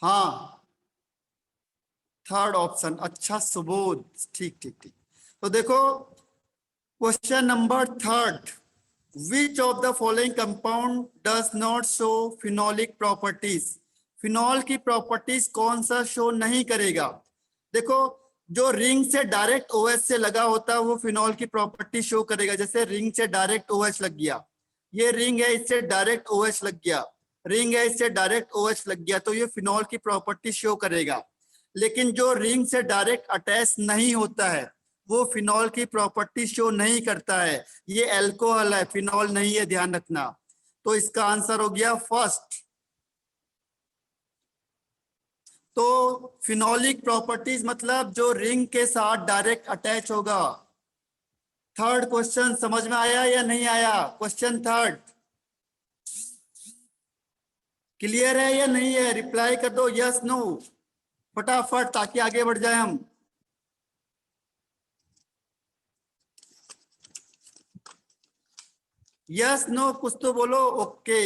हाँ, third option. अच्छा सुबोध, ठीक ठीक ठीक। तो देखो question number third, which of the following compound does not show phenolic properties. Phenol की प्रॉपर्टीज कौन सा शो नहीं करेगा। देखो जो रिंग से डायरेक्ट OH से लगा होता है वो फिनॉल की प्रॉपर्टी शो करेगा। जैसे रिंग से डायरेक्ट OH लग गया, ये रिंग है इससे डायरेक्ट OH लग गया, रिंग है इससे डायरेक्ट OH लग गया, तो ये फिनॉल की प्रॉपर्टी शो करेगा। लेकिन जो रिंग से डायरेक्ट अटैच नहीं होता है वो फिनॉल की प्रॉपर्टी शो नहीं करता है। ये अल्कोहल है, फिनॉल नहीं है, ध्यान रखना। तो इसका आंसर हो गया फर्स्ट। तो फिनोलिक प्रॉपर्टीज मतलब जो रिंग के साथ डायरेक्ट अटैच होगा। थर्ड क्वेश्चन समझ में आया या नहीं आया? क्वेश्चन थर्ड क्लियर है या नहीं है? रिप्लाई कर दो यस नो फटाफट, ताकि आगे बढ़ जाए हम। यस नो कुछ तो बोलो। ओके,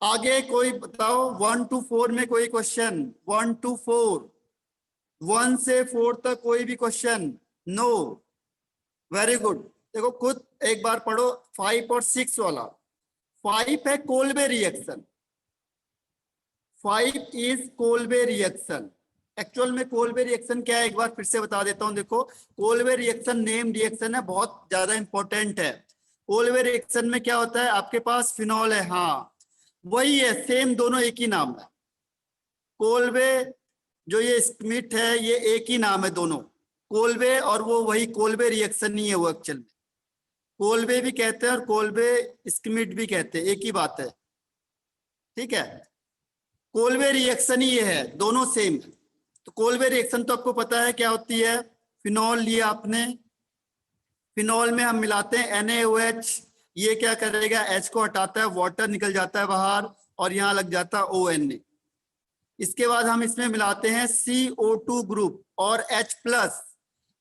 आगे कोई बताओ 1 to 4 में कोई क्वेश्चन? 1 to 4, 1 से 4 तक कोई भी क्वेश्चन? No, very good. देखो खुद एक बार पढ़ो 5 और 6 वाला। 5 है Kolbe reaction, 5 is Kolbe reaction. Actual में कोल्बे रिएक्शन क्या है एक बार फिर से बता देता हूं। देखो कोल्बे रिएक्शन नेम रिएक्शन है, बहुत ज्यादा इंपॉर्टेंट है। कोल्बे रिएक्शन में क्या होता है, आपके पास फिनॉल है, हाँ वही है, सेम दोनों एक ही नाम है। कोल्बे जो ये स्मिथ है ये एक ही नाम है दोनों, कोल्बे और वो वही कोल्बे रिएक्शन नहीं है वो एक्चुअल में। कोल्बे भी कहते हैं और कोल्बे स्मिथ भी कहते हैं, एक ही बात है, ठीक है। कोल्बे रिएक्शन ही ये है, दोनों सेम है। तो कोल्बे रिएक्शन तो आपको पता है क्या होती है। फिनॉल लिया आपने, फिनॉल में हम मिलाते हैं NaOH, ये क्या करेगा H को हटाता है, वाटर निकल जाता है बाहर और यहाँ लग जाता है ONA। इसके बाद हम इसमें मिलाते हैं CO2 ग्रुप और H+।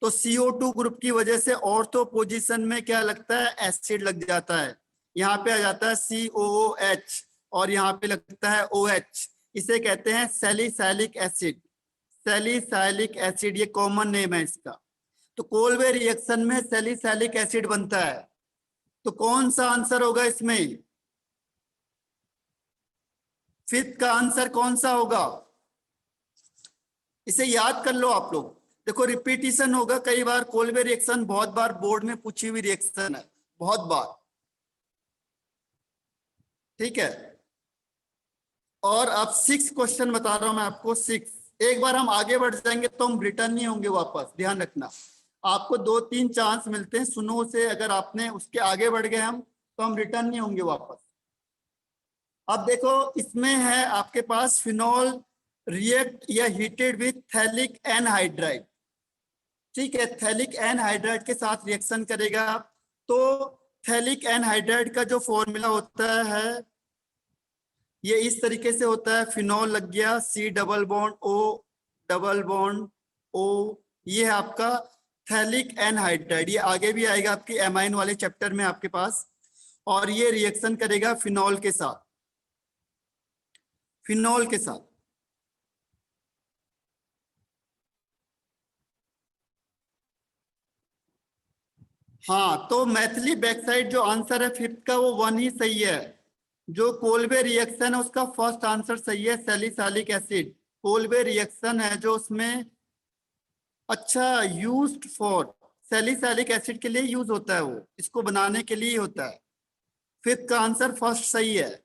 तो CO2 ग्रुप की वजह से ऑर्थो पोजीशन में क्या लगता है, एसिड लग जाता है। यहाँ पे आ जाता है COOH और यहाँ पे लगता है OH। इसे कहते हैं सैलिसाइलिक एसिड। सैलिसाइलिक एसिड ये कॉमन नेम है इसका। तो कोल्बे रिएक्शन में सैलिसाइलिक एसिड बनता है। तो कौन सा आंसर होगा इसमें? फिफ्थ का आंसर कौन सा होगा? इसे याद कर लो आप लोग। देखो रिपीटिशन होगा कई बार, कोल्बे रिएक्शन बहुत बार बोर्ड में पूछी हुई रिएक्शन है, बहुत बार, ठीक है। और अब 6 क्वेश्चन बता रहा हूं मैं आपको, 6। एक बार हम आगे बढ़ जाएंगे तो हम रिटर्न नहीं होंगे वापस, ध्यान रखना। आपको 2-3 चांस मिलते हैं, सुनो से अगर आपने उसके आगे बढ़ गए हम तो हम रिटर्न नहीं होंगे वापस। अब देखो इसमें है आपके पास फिनॉल रिएक्ट या हीटेड विथ थैलिक एनहाइड्राइड, ठीक है। थैलिक एनहाइड्राइड के साथ रिएक्शन करेगा। तो थैलिक एनहाइड्राइड का जो फॉर्मूला होता है ये इस तरीके से होता है। फिनॉल लग गया, C double bond O double bond O, ये है आपका थैलिक एनहाइड्राइड। ये आगे भी आएगा आपके एमाइन वाले चैप्टर में आपके पास। और ये रिएक्शन करेगा फिनॉल के साथ, फिनॉल के साथ। हाँ तो मैथिली बैकसाइड जो आंसर है फिफ्थ का वो 1 ही सही है। जो कोल्बे रिएक्शन है उसका फर्स्ट आंसर सही है, सैलिसाइलिक एसिड। कोल्बे रिएक्शन है जो उसमें अच्छा यूज्ड फॉर सैलिसाइलिक एसिड के लिए यूज होता है, वो इसको बनाने के लिए होता है। फिफ्थ का आंसर फर्स्ट सही है।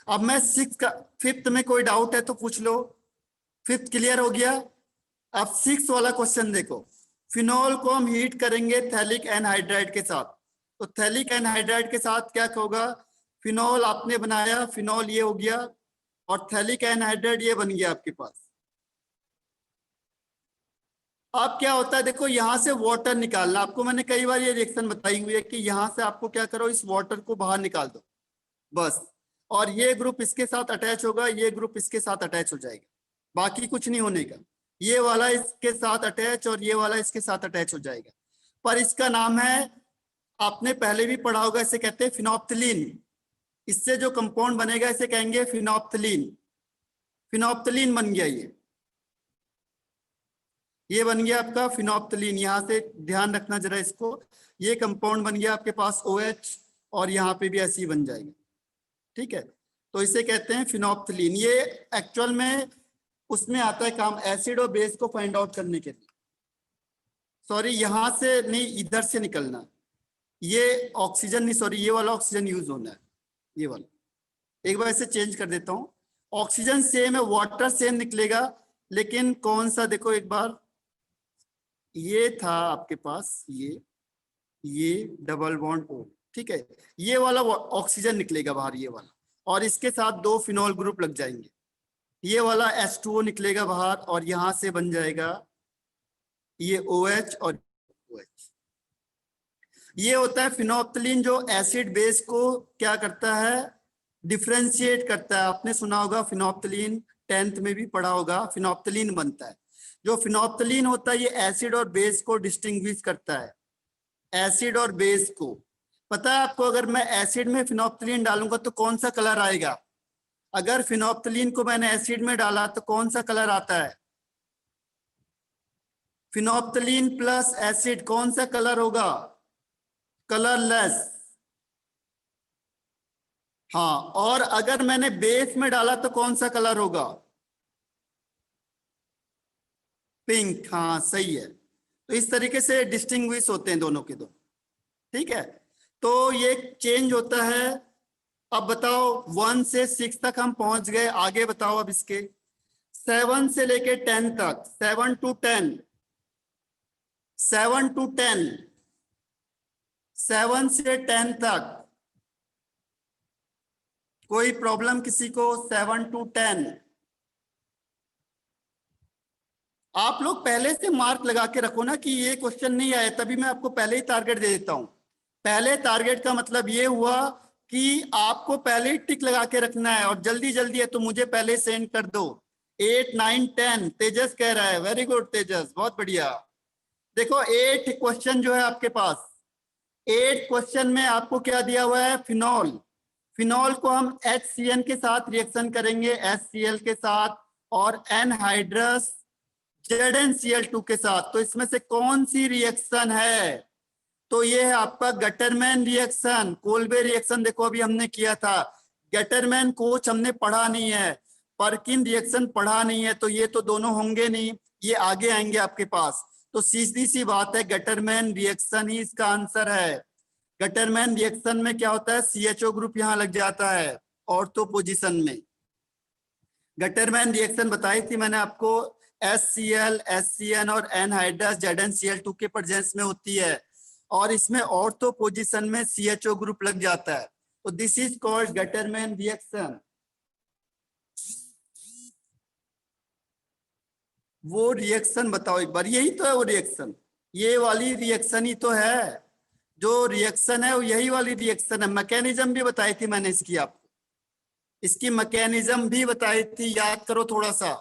अब मैं सिक्स का, फिफ्थ में कोई डाउट है तो पूछ लो। फिफ्थ क्लियर हो गया। अब 6 वाला क्वेश्चन देखो। फिनॉल को हम हीट करेंगे थैलिक एनहाइड्राइड के साथ। तो थैलिक एनहाइड्राइड के साथ क्या होगा, फिनॉल आपने बनाया, फिनॉल ये हो गया और थैलिक एनहाइड्राइड ये बन गया आपके पास। अब क्या होता है देखो, यहां से वाटर निकालना। आपको मैंने कई बार ये रिएक्शन बताई हुई है कि यहां से आपको क्या करो, इस वाटर को बाहर निकाल दो बस। और ये ग्रुप इसके साथ अटैच होगा, ये ग्रुप इसके साथ अटैच हो जाएगा, बाकी कुछ नहीं होने का। ये वाला इसके साथ अटैच और ये वाला इसके साथ अटैच हो जाएगा। पर इसका नाम है, आपने पहले भी पढ़ा होगा, इसे कहते हैं फिनोप्थिलीन। इससे जो कंपाउंड बनेगा इसे कहेंगे फिनोप्थिलीन। फिनोप्थलीन बन गया ये बन गया आपका फिनोप्थलीन। यहाँ से ध्यान रखना जरा इसको, ये कंपाउंड बन गया आपके पास OH, और यहाँ पे भी ऐसे ही बन जाएगा, ठीक है। तो इसे कहते हैं फिनोप्थलीन। ये एक्चुअल में उसमें आता है काम एसिड और बेस को फाइंड आउट करने के लिए। सॉरी, यहां से नहीं, इधर से निकलना, ये ऑक्सीजन नहीं, सॉरी, ये वाला ऑक्सीजन यूज होना है, ये वाला। एक बार इसे चेंज कर देता हूं, ऑक्सीजन सेम है, वाटर सेम निकलेगा, लेकिन कौन सा, देखो एक बार, ये था आपके पास, ये डबल बॉन्ड O, ठीक है, ये वाला ऑक्सीजन निकलेगा बाहर, ये वाला, और इसके साथ 2 फिनॉल ग्रुप लग जाएंगे, ये वाला H2O निकलेगा बाहर, और यहां से बन जाएगा ये OH और OH। ये होता है फिनोप्थलीन, जो एसिड बेस को क्या करता है, डिफरेंशिएट करता है। आपने सुना होगा फिनोप्थलीन, 10th में भी पढ़ा होगा, फिनोप्थलीन बनता है। जो फिनोप्थलीन होता है ये एसिड और बेस को डिस्टिंग्विश करता है, एसिड और बेस को। पता है आपको, अगर मैं एसिड में फिनोप्थलीन डालूंगा तो कौन सा कलर आएगा? अगर फिनोप्थलीन को मैंने एसिड में डाला तो कौन सा कलर आता है? फिनोप्थलीन प्लस एसिड कौन सा कलर होगा? कलरलेस। हाँ, और अगर मैंने बेस में डाला तो कौन सा कलर होगा? पिंक। हाँ सही है। तो इस तरीके से डिस्टिंग्विश होते हैं दोनों के दो, ठीक है। तो ये चेंज होता है। अब बताओ 1 से 6 तक हम पहुंच गए, आगे बताओ अब इसके 7 से लेके 10 तक, 7 to 10, 7 to 10, 7 से 10 तक कोई प्रॉब्लम किसी को? 7 to 10 आप लोग पहले से मार्क लगा के रखो ना कि ये क्वेश्चन नहीं आया, तभी मैं आपको पहले ही टारगेट दे देता हूं। पहले टारगेट का मतलब ये हुआ कि आपको पहले ही टिक लगा के रखना है, और जल्दी जल्दी है तो मुझे पहले सेंड कर दो। 8, 9, 10 तेजस कह रहा है, वेरी गुड तेजस, बहुत बढ़िया। देखो 8 क्वेश्चन जो है आपके पास, 8 क्वेश्चन में आपको क्या दिया हुआ है? फिनॉल। फिनॉल को हम HCN के साथ रिएक्शन करेंगे, HCl के साथ, और एनहाइड्रस ZnCl2 के साथ। तो इसमें से कौन सी रिएक्शन है? तो ये है आपका गटरमैन रिएक्शन, कोल्बे रिएक्शन। देखो अभी हमने किया था, गटरमैन कोच हमने पढ़ा नहीं है, पर्किन रिएक्शन पढ़ा नहीं है, तो ये तो दोनों होंगे नहीं, ये आगे आएंगे आपके पास। तो सीधी सी बात है, गटरमैन रिएक्शन ही इसका आंसर है। गटरमैन रिएक्शन में क्या होता है? CHO ग्रुप यहाँ लग जाता है ऑर्थो पोजीशन में। गटरमैन रिएक्शन बताई थी मैंने आपको, HCl, HCN और एनहाइड्रस ZnCl2 के प्रेजेंस में होती है, और इसमें ऑर्थो पोजीशन में CHO ग्रुप लग जाता है। तो this is called Gattermann reaction. वो रिएक्शन बताओ एक बार, यही तो है वो रिएक्शन, ये वाली रिएक्शन ही तो है। जो रिएक्शन है वो यही वाली रिएक्शन है। मैकेनिज्म भी बताई थी मैंने इसकी, आपको इसकी मैकेनिज्म भी बताई थी, याद करो थोड़ा सा।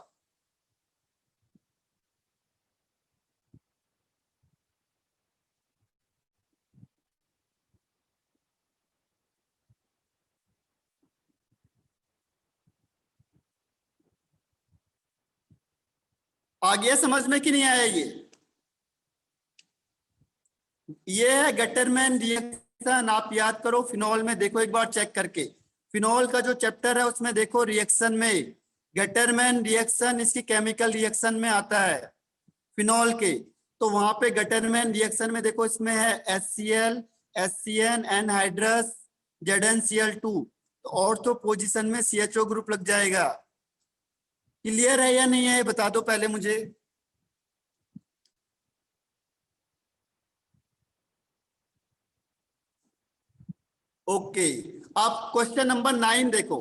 आ गया समझ में कि नहीं आया? ये है गटरमैन रिएक्शन। आप याद करो, फिनॉल में देखो एक बार चेक करके, फिनॉल का जो चैप्टर है उसमें देखो रिएक्शन में गटरमैन रिएक्शन इसकी केमिकल रिएक्शन में आता है फिनॉल के। तो वहां पे गटरमैन रिएक्शन में देखो इसमें है HCl, HCN, एनहाइड्रस, ZnCl2, तो ऑर्थो पोजीशन में CHO ग्रुप लग जाएगा। क्लियर है या नहीं है, बता दो पहले मुझे। ओके, अब क्वेश्चन नंबर 9 देखो।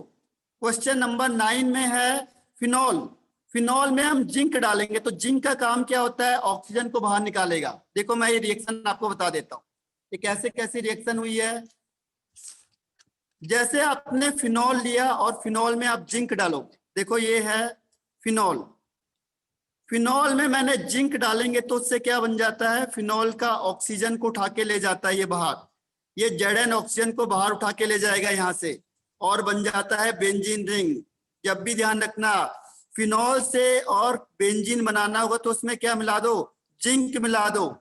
क्वेश्चन नंबर 9 में है फिनॉल। फिनॉल में हम जिंक डालेंगे, तो जिंक का काम क्या होता है? ऑक्सीजन को बाहर निकालेगा। देखो मैं ये रिएक्शन आपको बता देता हूँ, ये कैसे कैसी रिएक्शन हुई है। जैसे आपने फिनॉल लिया और फिनॉल में आप जिंक डालोगे, देखो ये है फिनॉल। फिनॉल में मैंने जिंक डालेंगे तो उससे क्या बन जाता है? फिनॉल का ऑक्सीजन को उठा के ले जाता है ये बाहर, ये Zn ऑक्सीजन को बाहर उठा के ले जाएगा यहाँ से, और बन जाता है बेंजीन रिंग। जब भी ध्यान रखना, फिनॉल से और बेंजीन बनाना होगा तो उसमें क्या मिला दो, जिंक मिला दो।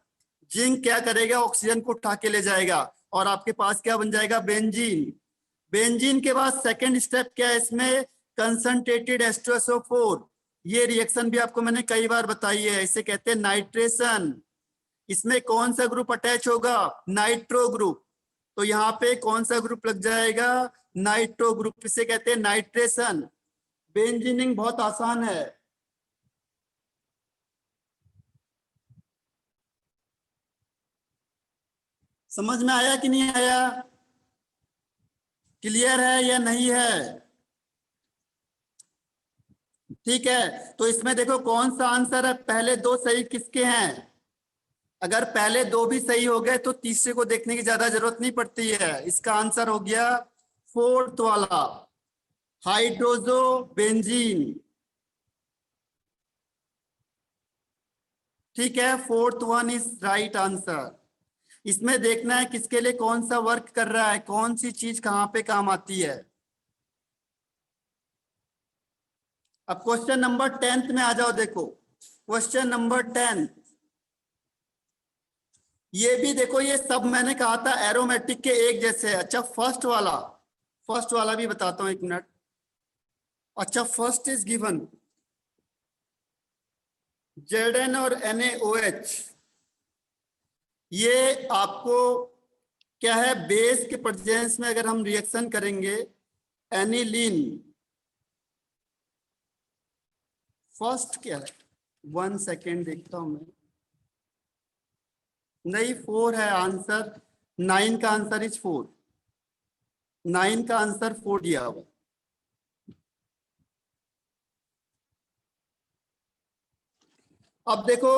जिंक क्या करेगा, ऑक्सीजन को उठा के ले जाएगा और आपके पास क्या बन जाएगा, बेंजीन। बेंजीन के बाद सेकंड स्टेप क्या है इसमें, कंसंट्रेटेड H2SO4। ये रिएक्शन भी आपको मैंने कई बार बताई है, इसे कहते हैं नाइट्रेशन। इसमें कौन सा ग्रुप अटैच होगा, नाइट्रो ग्रुप। तो यहाँ पे कौन सा ग्रुप लग जाएगा, नाइट्रो ग्रुप, इसे कहते हैं नाइट्रेशन। बेंजीनिंग बहुत आसान है। समझ में आया कि नहीं आया, क्लियर है या नहीं है? ठीक है, तो इसमें देखो कौन सा आंसर है, पहले दो सही किसके हैं। अगर पहले दो भी सही हो गए तो तीसरे को देखने की ज्यादा जरूरत नहीं पड़ती है। इसका आंसर हो गया फोर्थ वाला, हाइड्रोजो बेंजीन। ठीक है, fourth one is right answer. इसमें देखना है किसके लिए कौन सा वर्क कर रहा है, कौन सी चीज कहां पे काम आती है। अब क्वेश्चन नंबर 10 में आ जाओ। देखो क्वेश्चन नंबर 10, ये भी देखो, ये सब मैंने कहा था एरोमेटिक के एक जैसे। अच्छा फर्स्ट वाला भी बताता हूं, एक मिनट। अच्छा, फर्स्ट इज गिवन Zn और NaOH। ये आपको क्या है, बेस के प्रेजेंस में अगर हम रिएक्शन करेंगे, एनिलीन। फर्स्ट क्या है, 1 सेकेंड देखता हूं मैं। नहीं, 4 है आंसर। 9 का आंसर इज 4। 9 का आंसर 4 दिया हुआ। अब देखो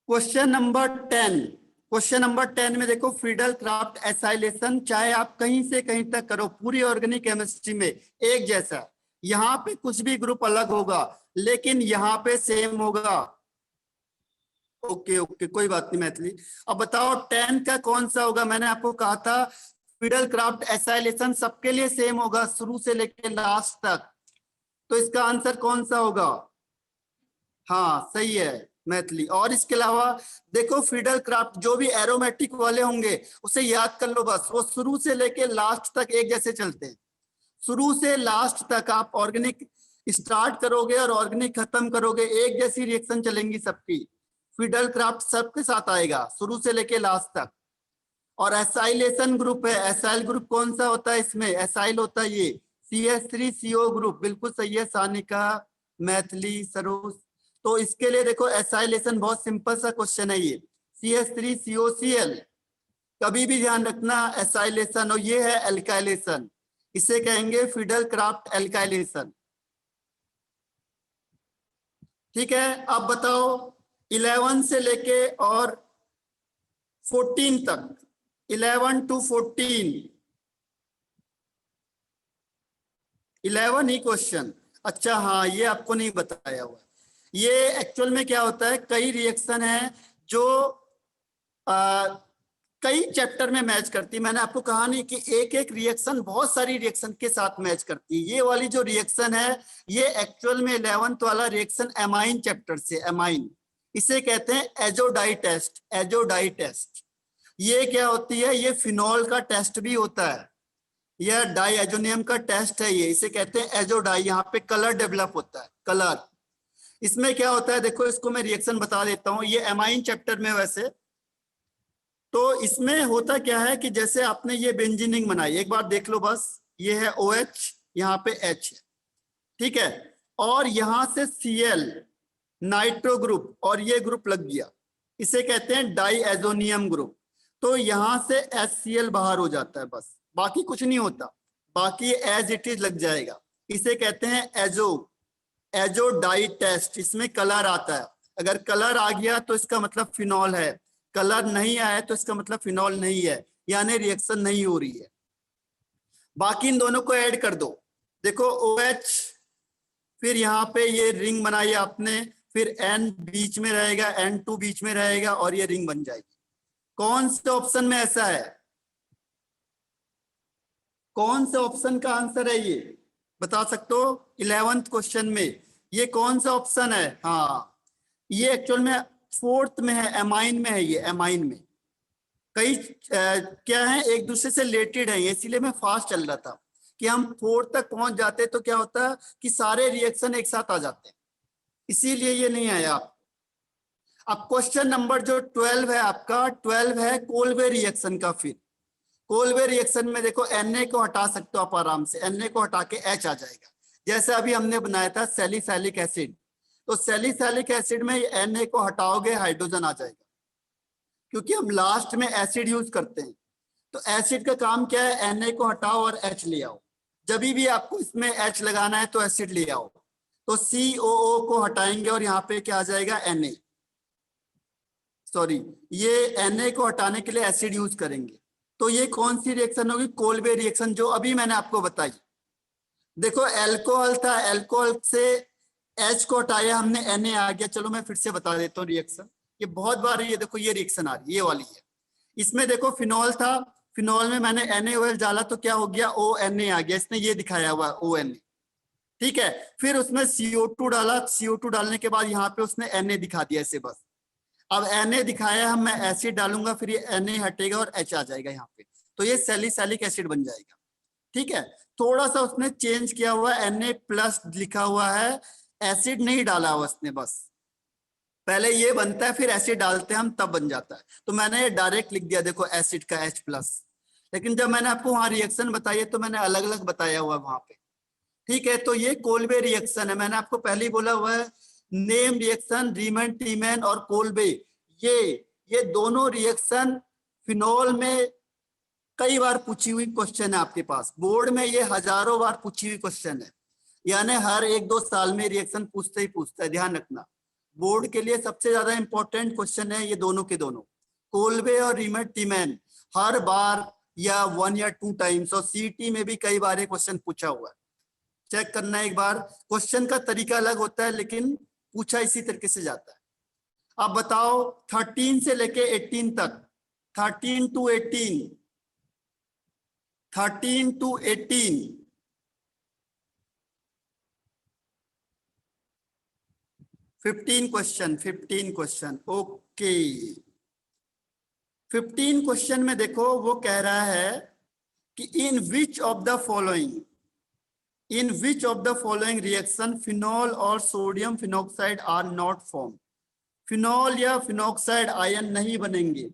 क्वेश्चन नंबर 10। क्वेश्चन नंबर 10 में देखो, फ्रीडल क्राफ्ट एसाइलेशन, चाहे आप कहीं से कहीं तक करो, पूरी ऑर्गेनिक केमिस्ट्री में एक जैसा। यहाँ पे कुछ भी ग्रुप अलग होगा लेकिन यहाँ पे सेम होगा। ओके ओके, कोई बात नहीं मैथिली। अब बताओ 10 का कौन सा होगा, मैंने आपको कहा था फ्रीडल क्राफ्ट एसाइलेशन सबके लिए सेम होगा शुरू से लेकर लास्ट तक। तो इसका आंसर कौन सा होगा, हाँ सही है मैथिली। और इसके अलावा देखो, फ्रीडल क्राफ्ट जो भी एरोमेटिक वाले होंगे उसे याद कर लो बस, वो शुरू से लेके लास्ट तक एक जैसे चलते हैं। शुरू से लास्ट तक आप ऑर्गेनिक स्टार्ट करोगे और ऑर्गेनिक खत्म करोगे, एक जैसी रिएक्शन चलेंगी सबकी। फ्रीडल क्राफ्ट सबके साथ आएगा शुरू से लेके लास्ट तक। और एसाइलेशन ग्रुप है, एसाइल ग्रुप कौन सा होता है इसमें, एसाइल होता है ये CH3CO ग्रुप। बिल्कुल सही है सानिका, मैथिली, सरोज। तो इसके लिए देखो एसाइलेशन बहुत सिंपल सा क्वेश्चन है ये, CH3COCl। कभी भी ध्यान रखना एसाइलेशन, और ये है एल्काइलेशन, इसे कहेंगे फ्रीडल क्राफ्ट एल्काइलेशन। ठीक है, अब बताओ 11 से लेके और 14 तक, 11 to 14, 11 ही क्वेश्चन। अच्छा हाँ, ये आपको नहीं बताया हुआ। ये एक्चुअल में क्या होता है, कई रिएक्शन है जो कई चैप्टर में मैच करती है। मैंने आपको कहा नहीं कि एक एक रिएक्शन बहुत सारी रिएक्शन के साथ मैच करती है। ये वाली जो रिएक्शन है ये एक्चुअल में 11th वाला रिएक्शन एमाइन चैप्टर से, एमाइन, इसे कहते हैं एजोडाई टेस्ट। एजोडाई टेस्ट ये क्या होती है, ये फिनॉल का टेस्ट भी होता है, यह डाई एजोनियम का टेस्ट है ये, इसे कहते हैं एजोडाई। यहाँ पे कलर डेवलप होता है, कलर। इसमें क्या होता है देखो, इसको मैं रिएक्शन बता देता हूँ, ये एमाइन चैप्टर में वैसे। तो इसमें होता क्या है कि जैसे आपने ये बेंजीनिंग बनाई, एक बार देख लो बस, ये है OH, यहाँ पे H है, ठीक है, और यहां से Cl नाइट्रो ग्रुप और ये ग्रुप लग गया, इसे कहते हैं डाई एजोनियम ग्रुप। तो यहां से HCl बाहर हो जाता है बस, बाकी कुछ नहीं होता, बाकी एज इट इज लग जाएगा। इसे कहते हैं एजोडाई टेस्ट। इसमें कलर आता है, अगर कलर आ गया तो इसका मतलब फिनॉल है, कलर नहीं आया तो इसका मतलब फिनॉल नहीं है, यानी रिएक्शन नहीं हो रही है। बाकी इन दोनों को ऐड कर दो, देखो OH, फिर यहाँ पे ये रिंग बनाई आपने, फिर N बीच में रहेगा, N2 बीच में रहेगा और ये रिंग बन जाएगी। कौन से ऑप्शन में ऐसा है, कौन से ऑप्शन का आंसर है ये, बता सकते हो 11th क्वेश्चन में ये कौन सा ऑप्शन है? हाँ, ये एक्चुअल में फोर्थ में है, एमाइन में है, ये एमाइन में कई क्या है एक दूसरे से रिलेटेड है, इसीलिए मैं फास्ट चल रहा था कि हम फोर्थ तक पहुंच जाते तो क्या होता है कि सारे रिएक्शन एक साथ आ जाते हैं, इसीलिए ये नहीं आया। अब क्वेश्चन नंबर जो 12 है आपका, 12 है कोलवे रिएक्शन का। फिर कोलवे रिएक्शन में देखो Na को हटा सकते हो आप आराम से, Na को हटा के H आ जाएगा। जैसे अभी हमने बनाया था सैलिसैलिक एसिड, तो सैलिसैलिक एसिड में Na को हटाओगे हाइड्रोजन आ जाएगा, क्योंकि हम लास्ट में एसिड यूज करते हैं। तो एसिड का काम क्या है? Na को हटाओ और H ले आओ। जब भी आपको इसमें H लगाना है तो एसिड ले आओ, तो COO को हटाएंगे और यहाँ पे क्या आ जाएगा? Na। सॉरी, ये Na को हटाने के लिए एसिड यूज करेंगे। तो ये कौन सी रिएक्शन होगी? कोलवे रिएक्शन, जो अभी मैंने आपको बताई। देखो एल्कोहल था, एल्कोहल से H को हटाया हमने, Na आ गया। चलो मैं फिर से बता देता हूँ रिएक्शन, ये बहुत बार ये देखो ये रिएक्शन आ रही है, ये वाली है। इसमें देखो फिनॉल था, फिनॉल में मैंने NaOH डाला तो क्या हो गया? ONa आ गया, इसने ये दिखाया हुआ ONa, ठीक है। फिर उसमें CO2 डाला, CO2 डालने के बाद यहाँ पे उसने Na दिखा दिया ऐसे बस। अब Na दिखाया हम, मैं एसिड डालूंगा, फिर ये Na हटेगा और H आ जाएगा यहाँ पे, तो ये सैलिसैलिक एसिड बन जाएगा, ठीक है। थोड़ा सा उसने चेंज किया हुआ, Na+ लिखा हुआ है, एसिड नहीं डाला हुआ उसने, बस पहले ये बनता है फिर एसिड डालते हैं हम तब बन जाता है। तो मैंने ये डायरेक्ट लिख दिया देखो एसिड का H+, लेकिन जब मैंने आपको वहां रिएक्शन बताई है तो मैंने अलग अलग बताया हुआ वहां पे, ठीक है। तो ये कोलवे रिएक्शन है, मैंने आपको पहले ही बोला हुआ है। नेम रिएक्शन, रीमन टीमैन और कोलवे, ये दोनों रिएक्शन फिनॉल में कई बार पूछी हुई क्वेश्चन है आपके पास, बोर्ड में ये हजारों बार पूछी हुई क्वेश्चन है, यानी हर 1-2 साल में रिएक्शन पूछते ही पूछता है, ध्यान रखना। बोर्ड के लिए सबसे ज्यादा इंपॉर्टेंट क्वेश्चन है ये दोनों के दोनों, कोलवे और रीमन टीमैन, हर बार या 1 या 2 टाइम्स, और सीटी में भी कई बार ये क्वेश्चन पूछा हुआ है। चेक करना एक बार, क्वेश्चन का तरीका अलग होता है लेकिन पूछा इसी तरीके से जाता है। अब बताओ 13 से लेके 18 तक, 13 to 18, 13 to 18, 15 question, okay. 15 question में देखो वो कह रहा है कि in which of the following reaction phenol और sodium phenoxide are not form. Phenol या फिनॉक्साइड आयन नहीं बनेंगे,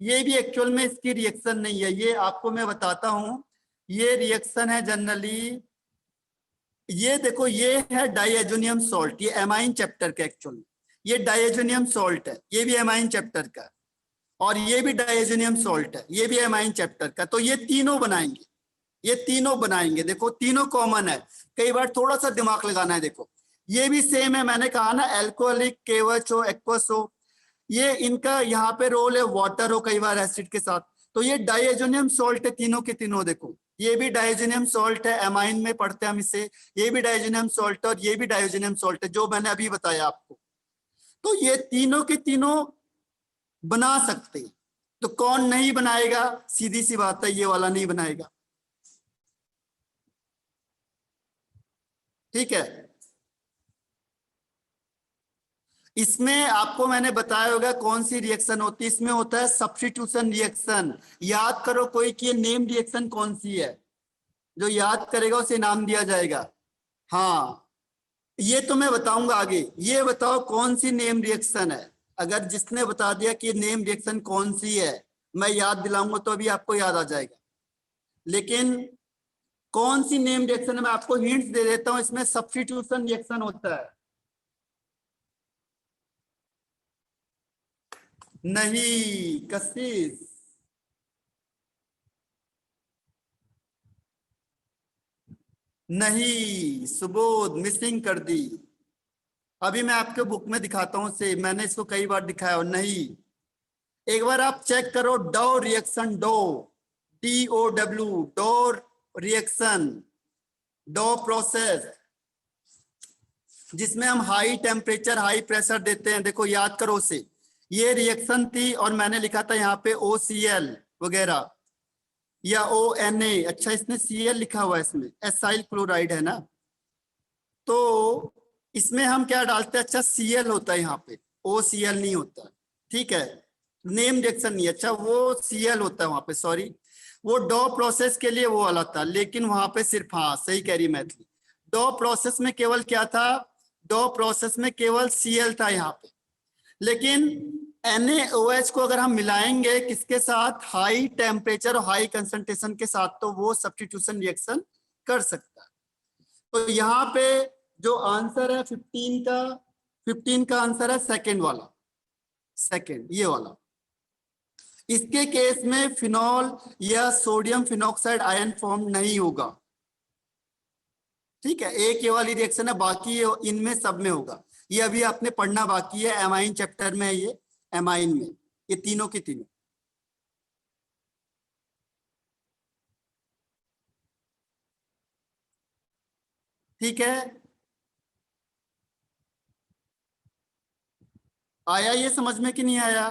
ये भी एक्चुअल में इसकी रिएक्शन नहीं है, ये आपको मैं बताता हूं। ये रिएक्शन है जनरली, ये देखो ये है डाइएजोनियम सॉल्ट, ये एमाइन चैप्टर का एक्चुअल, ये डाइएजोनियम सॉल्ट है, ये भी एमाइन चैप्टर का, और ये भी डाइएजोनियम सॉल्ट है, ये भी एमाइन चैप्टर का। तो ये तीनों बनाएंगे, देखो तीनों कॉमन है। कई बार थोड़ा सा दिमाग लगाना है, देखो ये भी सेम है, मैंने कहा ना एल्कोहलिक, केवच हो, एक्वस हो, ये इनका यहाँ पे रोल है वाटर हो कई बार एसिड के साथ। तो ये डाइएजोनियम सॉल्ट है तीनों के तीनों, देखो ये भी डाइएजोनियम सॉल्ट है, एमाइन में पढ़ते हैं हम इसे, ये भी डाइएजोनियम सॉल्ट है और ये भी डाइएजोनियम सॉल्ट है जो मैंने अभी बताया आपको। तो ये तीनों के तीनों बना सकते हैं, तो कौन नहीं बनाएगा? सीधी सी बात है, ये वाला नहीं बनाएगा, ठीक है। इसमें आपको मैंने बताया होगा कौन सी रिएक्शन होती है, इसमें होता है सब्स्टिट्यूशन रिएक्शन। याद करो कोई कि नेम रिएक्शन कौन सी है, जो याद करेगा उसे नाम दिया जाएगा। हाँ, ये तो मैं बताऊंगा आगे, ये बताओ कौन सी नेम रिएक्शन है। अगर जिसने बता दिया कि नेम रिएक्शन कौन सी है, मैं याद दिलाऊंगा तो अभी आपको याद आ जाएगा, लेकिन कौन सी नेम रिएक्शन है मैं आपको हिंट्स दे देता हूं। इसमें सब्स्टिट्यूशन रिएक्शन होता है, नहीं कशिश, नहीं सुबोध, मिसिंग कर दी। अभी मैं आपके बुक में दिखाता हूं से, मैंने इसको कई बार दिखाया हो, नहीं। एक बार आप चेक करो Dow reaction, DOW, Dow reaction, Dow process, जिसमें हम हाई टेम्परेचर हाई प्रेशर देते हैं, देखो याद करो उसे। ये रिएक्शन थी और मैंने लिखा था यहाँ पे OCl वगैरह, या ONA, अच्छा इसने Cl लिखा हुआ है, इसमें एसाइल क्लोराइड है ना, तो इसमें हम क्या डालते हैं, अच्छा Cl होता है यहाँ पे, OCl नहीं होता, ठीक है, नेम रिएक्शन नहीं, अच्छा वो Cl होता है वहां पे, सॉरी, वो डॉ प्रोसेस के लिए वो वाला था, लेकिन वहां पे सिर्फ, हाँ सही कह रही मैथिली, डॉ प्रोसेस में केवल क्या था, डॉ प्रोसेस में केवल Cl था यहाँ पे, लेकिन NaOH को अगर हम मिलाएंगे किसके साथ, हाई टेम्परेचर और हाई कंसंट्रेशन के साथ, तो वो सब्स्टिट्यूशन रिएक्शन कर सकता है। तो यहाँ पे जो आंसर है 15 का आंसर है सेकंड वाला, सेकंड ये वाला। इसके केस में फिनॉल या सोडियम फिनॉक्साइड आयन फॉर्म नहीं होगा, ठीक है, एक ये वाली रिएक्शन है, बाकी इनमें सब में होगा। ये अभी आपने पढ़ना बाकी है, एमाइन चैप्टर में है ये, एमाइन में ये तीनों की तीनों। ठीक है, आया ये समझ में कि नहीं आया?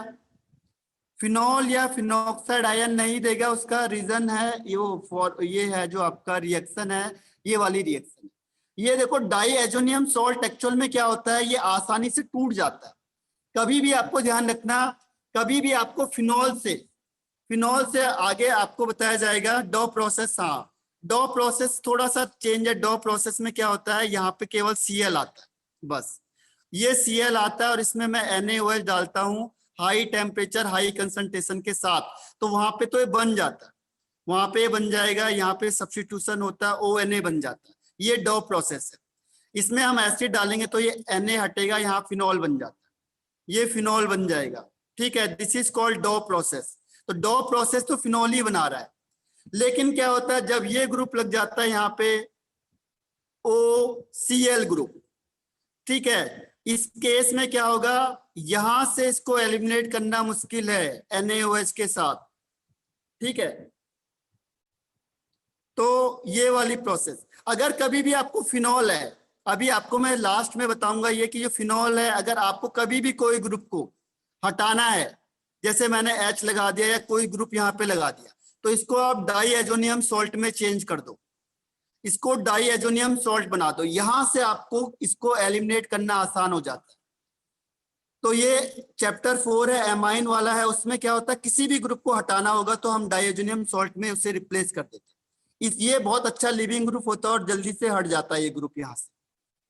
फिनॉल या फिनॉक्साइड आयन नहीं देगा, उसका रीजन है ये है जो आपका रिएक्शन है, ये वाली रिएक्शन। ये देखो डाई एजोनियम सॉल्ट एक्चुअल में क्या होता है, ये आसानी से टूट जाता है। कभी भी आपको ध्यान रखना, कभी भी आपको फिनॉल से आगे आपको बताया जाएगा डॉ प्रोसेस, हाँ डॉ प्रोसेस थोड़ा सा चेंज है। डॉ प्रोसेस में क्या होता है, यहाँ पे केवल Cl आता है, बस ये Cl आता है, और इसमें मैं NaOH डालता हूँ हाई टेम्परेचर हाई कंसंट्रेशन के साथ, तो वहां पे तो ये बन जाता है, वहां पे बन जाएगा, यहाँ पे सब्स्टिट्यूशन होता है, ONA बन जाता है, ये डॉ प्रोसेस है। इसमें हम एसिड डालेंगे तो ये Na हटेगा, यहाँ फिनॉल बन जाता है, ये फिनॉल बन जाएगा, ठीक है, दिस इज कॉल्ड डॉ प्रोसेस। तो डॉ प्रोसेस तो फिनॉल ही बना रहा है, लेकिन क्या होता है जब ये ग्रुप लग जाता है यहाँ पे OCl ग्रुप, ठीक है, इस केस में क्या होगा, यहां से इसको एलिमिनेट करना मुश्किल है NaOH के साथ, ठीक है। तो ये वाली प्रोसेस, अगर कभी भी आपको फिनॉल है, अभी आपको मैं लास्ट में बताऊंगा ये कि जो फिनॉल है, अगर आपको कभी भी कोई ग्रुप को हटाना है, जैसे मैंने H लगा दिया या कोई ग्रुप यहाँ पे लगा दिया, तो इसको आप डाई एजोनियम सॉल्ट में चेंज कर दो, इसको डाई एजोनियम सॉल्ट बना दो, यहां से आपको इसको एलिमिनेट करना आसान हो जाता है। तो ये चैप्टर 4 है, एमाइन वाला है, उसमें क्या होता है किसी भी ग्रुप को हटाना होगा तो हम डाइएजोनियम सॉल्ट में उसे रिप्लेस कर देते हैं। ये बहुत अच्छा लिविंग ग्रुप होता है और जल्दी से हट जाता है ये ग्रुप यहाँ से,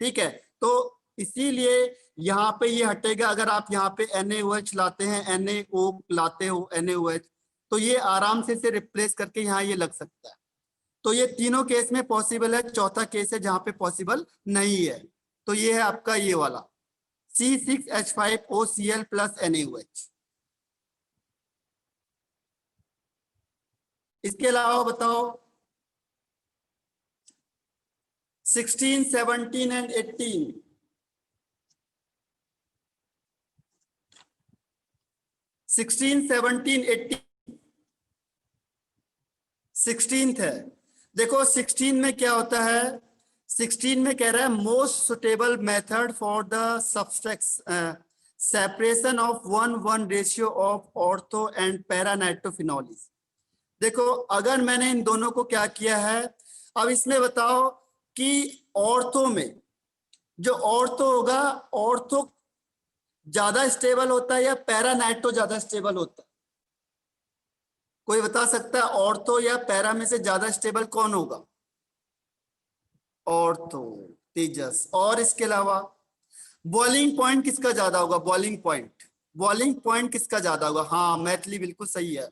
ठीक है। तो इसीलिए यहाँ पे ये हटेगा, अगर आप यहाँ पे NaOH लाते हैं, NaO लाते हो NaOH, तो ये आराम से इसे रिप्लेस करके यहाँ ये लग सकता है। तो ये तीनों केस में पॉसिबल है, चौथा केस है जहां पे पॉसिबल नहीं है, तो ये है आपका ये वाला C6H5OCl प्लस NaOH। इसके अलावा बताओ 16, 17 एंड 18, 16, 17, 18, 16th है। देखो 16 में क्या होता है, 16 में कह रहा है most suitable method for the substrates separation of 1:1 ratio of ortho and para nitrophenols. देखो अगर मैंने इन दोनों को क्या किया है, अब इसमें बताओ कि ऑर्थो में, जो ऑर्थो होगा, ऑर्थो ज्यादा स्टेबल होता है या पैरा नाइट्रो ज्यादा स्टेबल होता है? कोई बता सकता है ऑर्थो या पैरा में से ज्यादा स्टेबल कौन होगा? ऑर्थो, तेजस। और इसके अलावा बॉइलिंग पॉइंट किसका ज्यादा होगा? बॉइलिंग पॉइंट, बॉइलिंग पॉइंट किसका ज्यादा होगा? हाँ मैथिली बिल्कुल सही है,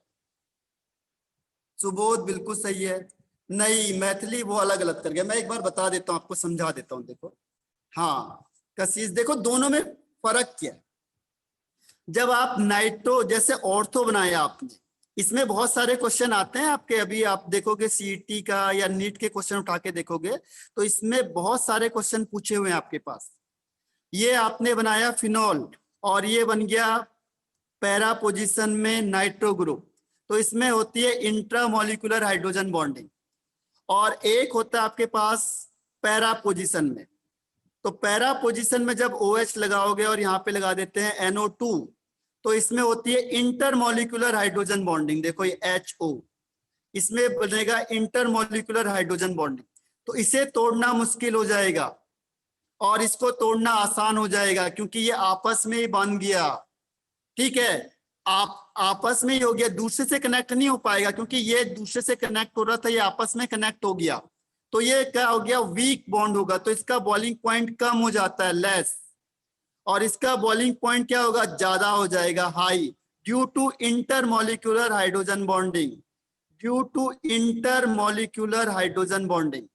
सुबोध बिल्कुल सही है। नहीं मैथिली वो अलग अलग कर गया, मैं एक बार बता देता हूँ आपको, समझा देता हूँ। देखो हाँ कशिश, देखो दोनों में फर्क क्या है। जब आप नाइट्रो जैसे ऑर्थो बनाया आपने, इसमें बहुत सारे क्वेश्चन आते हैं आपके, अभी आप देखोगे सीईटी का या नीट के क्वेश्चन उठा के देखोगे तो इसमें बहुत सारे क्वेश्चन पूछे हुए हैं आपके पास। ये आपने बनाया फिनॉल और ये बन गया पैरा पोजीशन में नाइट्रो ग्रुप, तो इसमें होती है इंट्रामोलिकुलर हाइड्रोजन बॉन्डिंग, और एक होता है आपके पास पैरा पोजीशन में। तो पैरा पोजीशन में जब OH लगाओगे और यहाँ पे लगा देते हैं NO2, तो इसमें होती है इंटरमोलिकुलर हाइड्रोजन बॉन्डिंग, देखो ये HO, इसमें बनेगा इंटरमोलिकुलर हाइड्रोजन बॉन्डिंग। तो इसे तोड़ना मुश्किल हो जाएगा और इसको तोड़ना आसान हो जाएगा क्योंकि ये आपस में ही बन गया। ठीक है, आप आपस में ही हो गया, दूसरे से कनेक्ट नहीं हो पाएगा क्योंकि ये दूसरे से कनेक्ट हो रहा था, ये आपस में कनेक्ट हो गया। तो ये क्या हो गया, वीक बॉन्ड होगा, तो इसका बॉइलिंग पॉइंट कम हो जाता है, लेस, और इसका बॉइलिंग पॉइंट क्या होगा, ज्यादा हो जाएगा, high, due to intermolecular hydrogen bonding, due to intermolecular hydrogen bonding.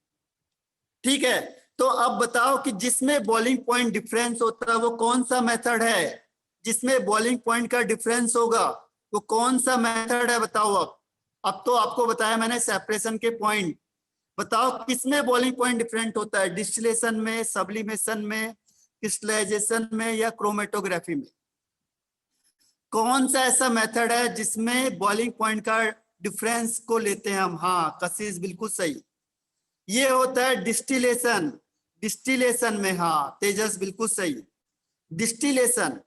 ठीक है, तो अब बताओ कि जिसमें बॉइलिंग पॉइंट डिफरेंस होता है वो कौन सा मेथड है, जिसमें बॉइलिंग पॉइंट का डिफरेंस होगा वो कौन सा मेथड है, बताओ। अब तो आपको बताया मैंने सेपरेशन के पॉइंट, बताओ किसमें बॉइलिंग पॉइंट डिफरेंट होता है, डिस्टिलेशन में, सब्लिमेशन में, क्रिस्टलाइजेशन में या क्रोमेटोग्राफी में? कौन सा ऐसा मेथड है जिसमें बॉइलिंग पॉइंट का डिफरेंस को लेते हैं हम? हाँ कशिश, बिल्कुल सही, ये होता है डिस्टिलेशन। डिस्टिलेशन में, हाँ तेजस बिल्कुल सही, डिस्टिलेशन।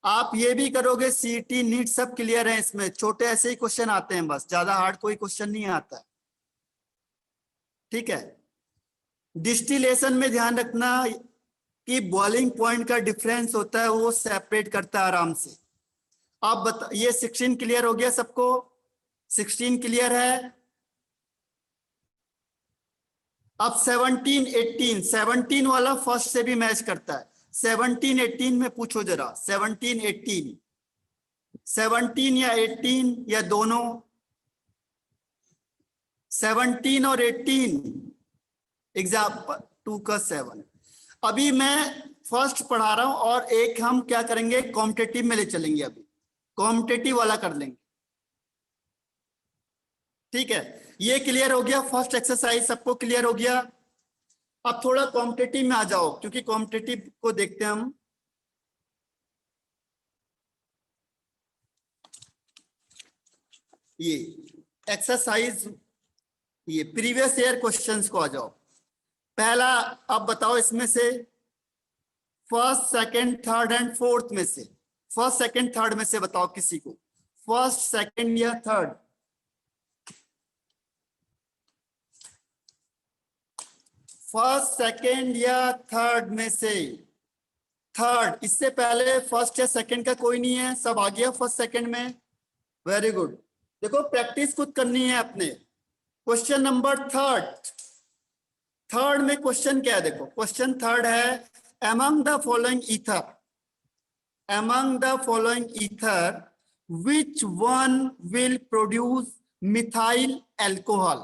आप ये भी करोगे, सीईटी नीट सब क्लियर है, इसमें छोटे ऐसे ही क्वेश्चन आते हैं, बस ज्यादा हार्ड कोई क्वेश्चन नहीं आता। ठीक है, डिस्टिलेशन में ध्यान रखना कि बॉइलिंग पॉइंट का डिफरेंस होता है, वो सेपरेट करता है आराम से। आप बता, ये 16 क्लियर हो गया सबको? 16 क्लियर है? अब 17 18, 17 वाला फर्स्ट से भी मैच करता है। 17 18 में पूछो जरा, 17 18, 17 या 18 या दोनों? 17 और 18, एग्जाम्पल 2 का 7। अभी मैं फर्स्ट पढ़ा रहा हूं और एक हम क्या करेंगे, कॉम्पिटेटिव में ले चलेंगे, अभी कॉम्पिटेटिव वाला कर लेंगे। ठीक है, ये क्लियर हो गया, फर्स्ट एक्सरसाइज सबको क्लियर हो गया। अब थोड़ा कॉम्पिटेटिव में आ जाओ क्योंकि कॉम्पिटेटिव को देखते हैं हम। ये एक्सरसाइज, ये प्रीवियस ईयर क्वेश्चंस को आ जाओ। पहला, अब बताओ इसमें से first second third and fourth में से, फर्स्ट सेकंड थर्ड में से बताओ किसी को, फर्स्ट सेकंड या थर्ड? फर्स्ट सेकंड या थर्ड में से? थर्ड, इससे पहले फर्स्ट या सेकंड का कोई नहीं है, सब आ गया फर्स्ट सेकंड में, वेरी गुड। देखो प्रैक्टिस खुद करनी है अपने। क्वेश्चन नंबर थर्ड, थर्ड में क्वेश्चन क्या है, देखो क्वेश्चन थर्ड है, among the following ether, among the following ether which one will produce methyl alcohol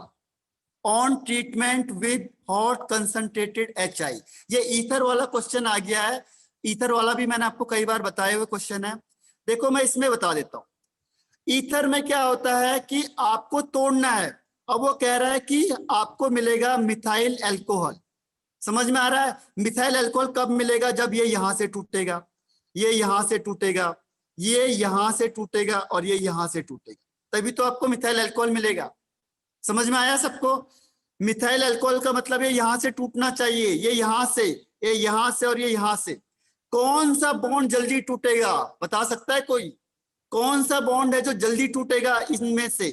on treatment with hot concentrated HI? ये ईथर वाला क्वेश्चन आ गया है, ईथर वाला भी मैंने आपको कई बार बताए हुए क्वेश्चन है। देखो मैं इसमें बता देता हूं, ईथर में क्या होता है कि आपको तोड़ना है। अब वो कह रहा है कि आपको मिलेगा मिथाइल अल्कोहल, समझ में आ रहा है? मिथाइल अल्कोहल कब मिलेगा, जब ये यहां से टूटेगा, ये यहां से टूटेगा, ये यहां से टूटेगा और ये यहां से टूटेगा, तभी तो आपको मिथाइल अल्कोहल मिलेगा। समझ में आया सबको? मिथाइल अल्कोहल का मतलब ये यहां से टूटना चाहिए, ये यहां से, ये यहां से और ये यहां से। कौन सा बॉन्ड जल्दी टूटेगा, बता सकता है कोई? कौन सा बॉन्ड है जो जल्दी टूटेगा इनमें से?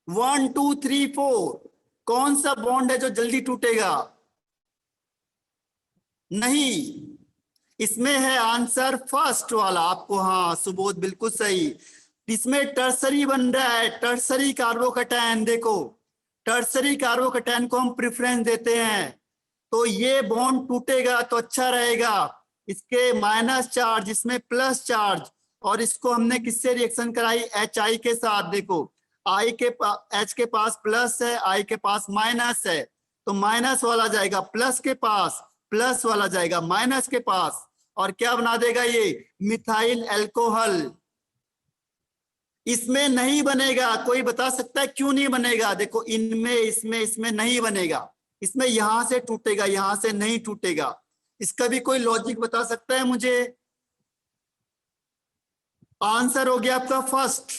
1 2 3 4, कौन सा बॉन्ड है जो जल्दी टूटेगा? नहीं, इसमें है आंसर फर्स्ट वाला आपको, हाँ सुबोध बिल्कुल सही। इसमें टर्सरी बन रहा है, टर्सरी कार्बोकैटायन। देखो टर्सरी कार्बोकैटायन को हम प्रेफरेंस देते हैं, तो ये बॉन्ड टूटेगा तो अच्छा रहेगा, इसके माइनस चार्ज, इसमें प्लस चार्ज, और इसको हमने किससे रिएक्शन कराई, HI के साथ। देखो I के H के पास प्लस है, I के पास माइनस है, तो माइनस वाला जाएगा प्लस के पास, प्लस वाला जाएगा माइनस के पास, और क्या बना देगा ये, मिथाइल अल्कोहल। इसमें नहीं बनेगा, कोई बता सकता है क्यों नहीं बनेगा? देखो इनमें, इसमें नहीं बनेगा, इसमें यहां से टूटेगा, यहां से नहीं टूटेगा। इसका भी कोई लॉजिक बता सकता है मुझे? आंसर हो गया आपका फर्स्ट,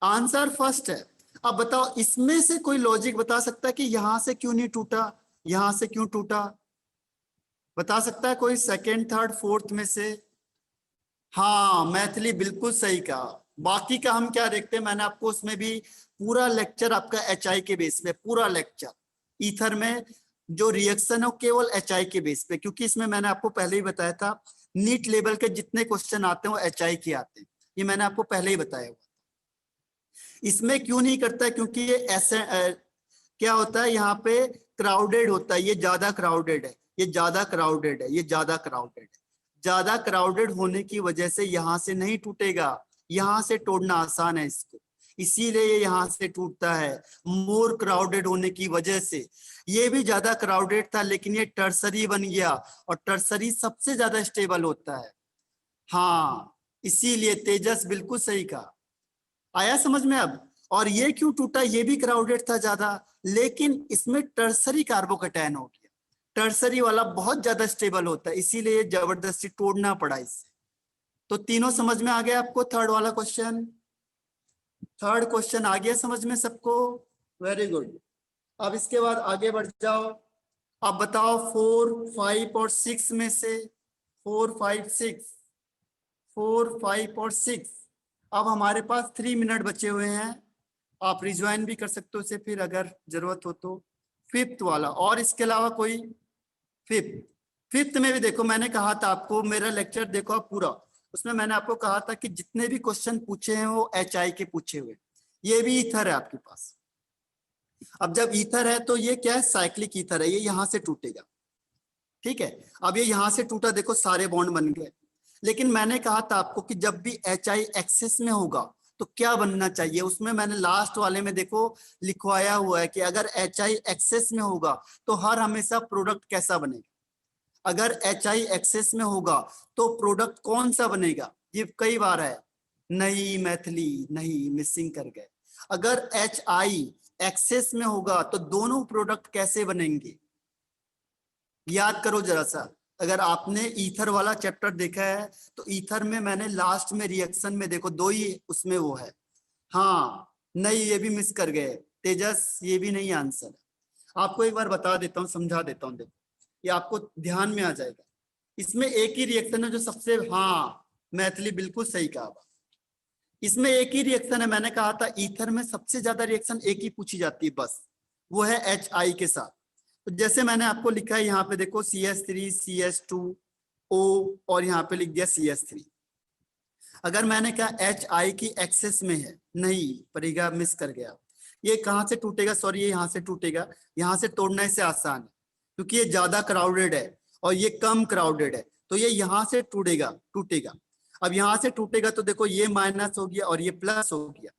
आंसर फर्स्ट है। अब बताओ इसमें से कोई लॉजिक बता सकता है कि यहां से क्यों नहीं टूटा, यहां से क्यों टूटा? बता सकता है कोई सेकंड थर्ड फोर्थ में से? हाँ मैथिली बिल्कुल सही कहा। बाकी का हम क्या देखते हैं, मैंने आपको उसमें भी पूरा लेक्चर आपका एचआई के बेस पे, पूरा लेक्चर ईथर में जो रिएक्शन है वो केवल एचआई के बेस पे, क्योंकि इसमें मैंने आपको पहले ही बताया था नीट लेवल के जितने क्वेश्चन आते हैं वो एचआई के आते हैं, ये मैंने आपको पहले ही बताया हुआ। इसमें क्यों नहीं करता है, क्योंकि ये ऐसे क्या होता है यहाँ पे क्राउडेड होता है, ये ज्यादा क्राउडेड है, ये ज्यादा क्राउडेड है, ये ज्यादा क्राउडेड है। ज्यादा क्राउडेड होने की वजह से यहाँ से नहीं टूटेगा, यहाँ से तोड़ना आसान है इसको, इसीलिए ये यहाँ से टूटता है मोर क्राउडेड होने की वजह से। ये भी ज्यादा क्राउडेड था लेकिन ये टर्सरी बन गया, और टर्सरी सबसे ज्यादा स्टेबल होता है। हाँ इसीलिए तेजस बिल्कुल सही कहा। आया समझ में अब? और ये क्यों टूटा, ये भी क्राउडेड था ज्यादा, लेकिन इसमें टर्सरी कार्बोकैटायन हो गया, टर्सरी वाला बहुत ज्यादा स्टेबल होता है, इसीलिए जबरदस्ती तोड़ना पड़ा इससे। तो तीनों समझ में आ गया आपको? थर्ड वाला क्वेश्चन, थर्ड क्वेश्चन आ गया समझ में सबको? Very good. अब इसके बाद आगे बढ़ जाओ। अब बताओ 4, 5 और 6 में से 4, 5, 6, 4, 5 और 6। अब हमारे पास 3 मिनट बचे हुए हैं, आप रिज्वाइन भी कर सकते हो इसे फिर अगर जरूरत हो तो। फिफ्थ वाला, और इसके अलावा कोई? फिफ्थ, फिफ्थ में भी देखो मैंने कहा था आपको, मेरा लेक्चर देखो आप पूरा, उसमें मैंने आपको कहा था कि जितने भी क्वेश्चन पूछे हैं वो एचआई के पूछे हुए। ये भी ईथर है आपके पास। अब जब ईथर है तो ये क्या है, साइक्लिक ईथर है, ये यहां से टूटेगा, ठीक है। अब ये यहां से टूटा, देखो सारे बॉन्ड बन गए, लेकिन मैंने कहा था आपको कि जब भी एचआई एक्सेस में होगा तो क्या बनना चाहिए, उसमें मैंने लास्ट वाले में देखो लिखवाया हुआ है कि अगर एचआई एक्सेस में होगा तो हर हमेशा प्रोडक्ट कैसा बनेगा। अगर एचआई एक्सेस में होगा तो प्रोडक्ट कौन सा बनेगा, ये कई बार है। नहीं मैथिली नहीं, मिसिंग कर गए। अगर एचआई एक्सेस में होगा तो दोनों प्रोडक्ट कैसे बनेंगे, याद करो जरा सा। अगर आपने ईथर वाला चैप्टर देखा है तो ईथर में मैंने लास्ट में रिएक्शन में देखो दो ही उसमें वो है। हाँ नहीं, ये भी मिस कर गए तेजस, ये भी नहीं आंसर। आपको एक बार बता देता हूँ, समझा देता हूँ, देखो ये आपको ध्यान में आ जाएगा। इसमें एक ही रिएक्शन है जो सबसे, हाँ मैथिली बिल्कुल सही कहा। इसमें एक ही रिएक्शन है, मैंने कहा था ईथर में सबसे ज्यादा रिएक्शन एक ही पूछी जाती है बस, वो है एचआई के साथ। तो जैसे मैंने आपको लिखा है यहाँ पे देखो CH3 CH2O और यहाँ पे लिख दिया CH3। अगर मैंने कहा HI की एक्सेस में है, नहीं पड़ेगा, मिस कर गया। ये कहाँ से टूटेगा, सॉरी ये यहाँ से टूटेगा, यहाँ से तोड़ना इससे आसान है क्योंकि ये ज्यादा क्राउडेड है और ये कम क्राउडेड है, तो ये यहाँ से टूटेगा टूटेगा। अब यहाँ से टूटेगा तो देखो ये माइनस हो गया और ये प्लस हो गया।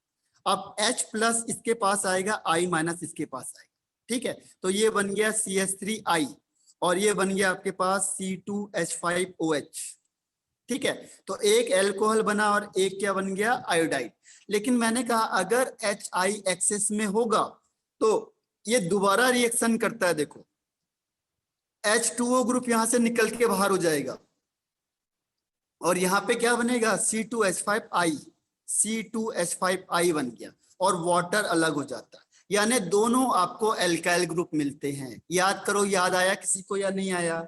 अब H प्लस इसके पास आएगा, I माइनस इसके पास आएगा, ठीक है। तो ये बन गया CH3I और ये बन गया आपके पास C2H5OH, ठीक है। तो एक एल्कोहल बना और एक क्या बन गया, आयोडाइड। लेकिन मैंने कहा अगर HI एक्सेस में होगा तो ये दोबारा रिएक्शन करता है, देखो H2O ग्रुप यहां से निकल के बाहर हो जाएगा और यहाँ पे क्या बनेगा, C2H5I, C2H5I बन गया और वाटर अलग हो जाता है, यानी दोनों आपको एल्काइल ग्रुप मिलते हैं। याद करो, याद आया किसी को या नहीं आया?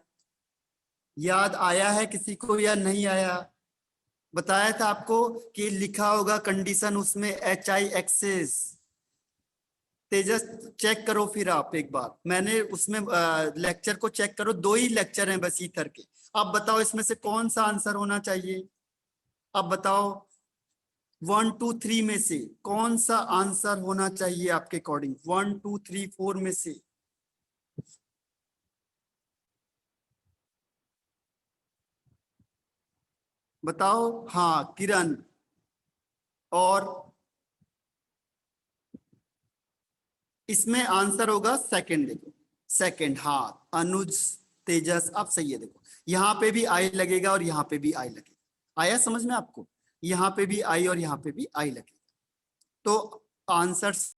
याद आया है किसी को या नहीं आया? बताया था आपको कि लिखा होगा कंडीशन उसमें HI एक्सेस। तेजस चेक करो फिर आप एक बार, मैंने उसमें लेक्चर को चेक करो, 2 ही लेक्चर हैं बस ईथर के। अब बताओ इसमें से कौन सा आंसर होना चाहिए, अब बताओ 1, 2, 3 में से कौन सा आंसर होना चाहिए आपके अकॉर्डिंग, 1, 2, 3, 4 में से? बताओ। हाँ किरण, और इसमें आंसर होगा सेकंड, देखो सेकंड, हाँ अनुज तेजस आप सही है। देखो यहाँ पे भी आई लगेगा और यहाँ पे भी आई लगेगा, आया समझ में आपको? यहाँ पे भी आई और यहाँ पे भी आई लगेगा, तो आंसर